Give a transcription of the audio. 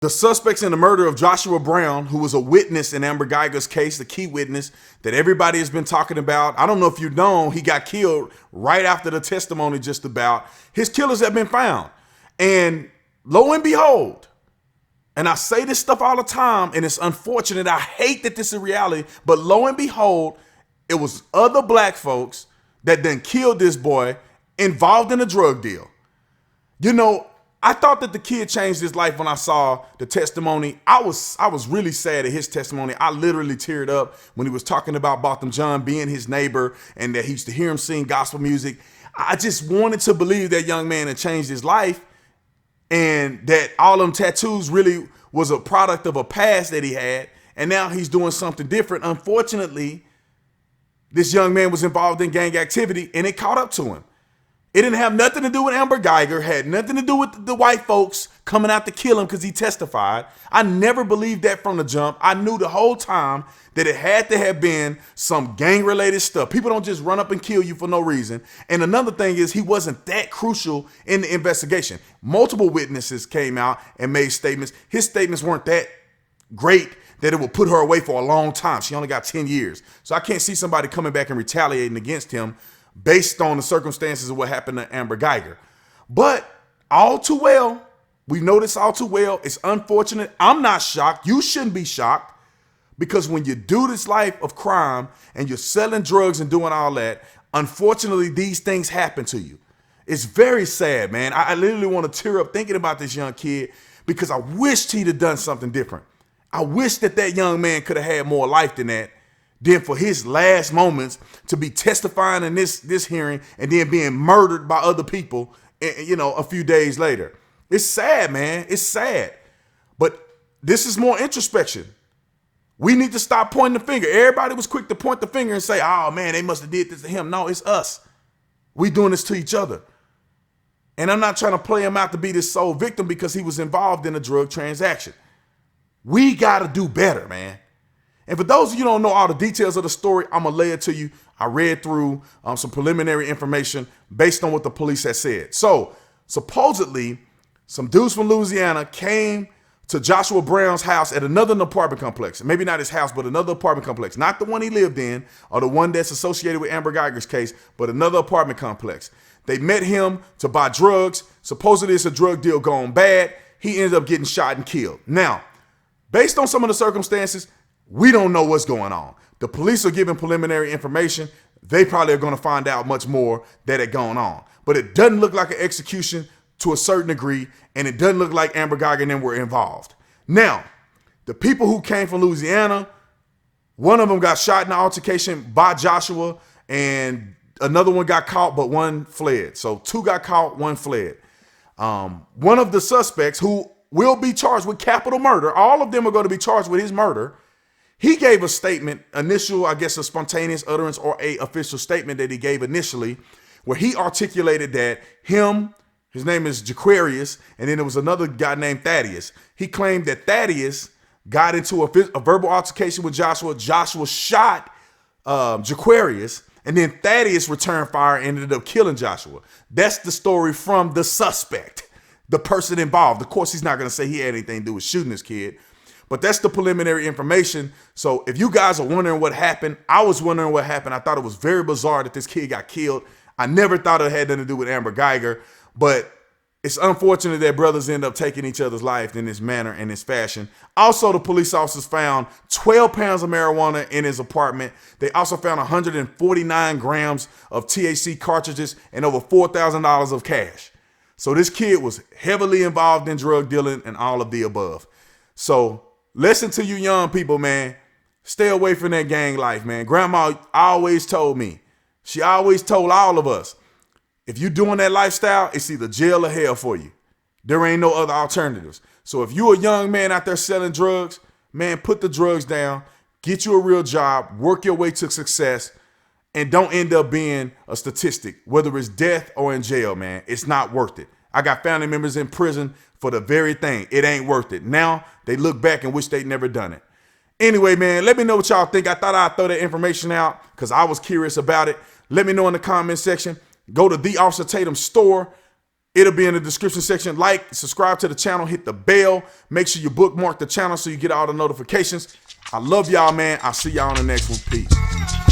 The suspects in the murder of Joshua Brown, who was a witness in Amber Geiger's case, the key witness that everybody has been talking about. I don't know if you know, he got killed right after the testimony just about. His killers have been found. And lo and behold, and I say this stuff all the time, and it's unfortunate. I hate that this is reality, but lo and behold, it was other black folks that then killed this boy involved in a drug deal. You know, I thought that the kid changed his life when I saw the testimony. I was really sad at his testimony. I literally teared up when he was talking about Botham John being his neighbor and that he used to hear him sing gospel music. I just wanted to believe that young man had changed his life and that all them tattoos really was a product of a past that he had. And now he's doing something different. Unfortunately, this young man was involved in gang activity and it caught up to him. It didn't have nothing to do with Amber Geiger, had nothing to do with the white folks coming out to kill him because he testified. I never believed that from the jump. I knew the whole time that it had to have been some gang-related stuff. People don't just run up and kill you for no reason. And another thing is he wasn't that crucial in the investigation. Multiple witnesses came out and made statements. His statements weren't that great that it would put her away for a long time. She only got 10 years. So I can't see somebody coming back and retaliating against him based on the circumstances of what happened to Amber Geiger. But all too well, we know this all too well. It's unfortunate. I'm not shocked. You shouldn't be shocked because when you do this life of crime and you're selling drugs and doing all that, unfortunately, these things happen to you. It's very sad, man. I literally want to tear up thinking about this young kid because I wished he'd have done something different. I wish that that young man could have had more life than that. Then for his last moments to be testifying in this hearing and then being murdered by other people, you know, a few days later. It's sad, man. It's sad. But this is more introspection. We need to stop pointing the finger. Everybody was quick to point the finger and say, oh, man, they must have did this to him. No, it's us. We doing this to each other. And I'm not trying to play him out to be this sole victim because he was involved in a drug transaction. We got to do better, man. And for those of you who don't know all the details of the story, I'm going to lay it to you. I read through some preliminary information based on what the police had said. So supposedly, some dudes from Louisiana came to Joshua Brown's house at another apartment complex. Maybe not his house, but another apartment complex. Not the one he lived in or the one that's associated with Amber Geiger's case, but another apartment complex. They met him to buy drugs. Supposedly, it's a drug deal gone bad. He ended up getting shot and killed. Now, based on some of the circumstances, we don't know what's going on. The police are giving preliminary information. They probably are going to find out much more that had gone on. But it doesn't look like an execution to a certain degree, and it doesn't look like Amber Geiger and them were involved. Now, the people who came from Louisiana, one of them got shot in the altercation by Joshua, and another one got caught, but one fled. So two got caught, one fled. One of the suspects who will be charged with capital murder, all of them are going to be charged with his murder. He gave a statement, initial, I guess a spontaneous utterance or a official statement that he gave initially, where he articulated that his name is Jaquarius, and then there was another guy named Thaddeus. He claimed that Thaddeus got into a verbal altercation with Joshua. Joshua shot Jaquarius, and then Thaddeus returned fire and ended up killing Joshua. That's the story from the suspect, the person involved. Of course, he's not going to say he had anything to do with shooting this kid. But that's the preliminary information. So if you guys are wondering what happened, I was wondering what happened. I thought it was very bizarre that this kid got killed. I never thought it had nothing to do with Amber Geiger, but it's unfortunate that brothers end up taking each other's life in this manner and this fashion. Also, the police officers found 12 pounds of marijuana in his apartment. They also found 149 grams of THC cartridges and over $4,000 of cash. So this kid was heavily involved in drug dealing and all of the above. So listen to you young people, man. Stay away from that gang life, man. Grandma always told me, she always told all of us, if you're doing that lifestyle, it's either jail or hell for you. There ain't no other alternatives. So if you're a young man out there selling drugs, man, put the drugs down, get you a real job, work your way to success, and don't end up being a statistic, whether it's death or in jail, man. It's not worth it. I got family members in prison for the very thing. It ain't worth it. Now they look back and wish they'd never done it. Anyway, man, let me know what y'all think. I thought I'd throw that information out because I was curious about it. Let me know in the comment section. Go to Theofficertatum store. It'll be in the description section. Like, subscribe to the channel, hit the bell. Make sure you bookmark the channel so you get all the notifications. I love y'all, man. I'll see y'all on the next one. Peace.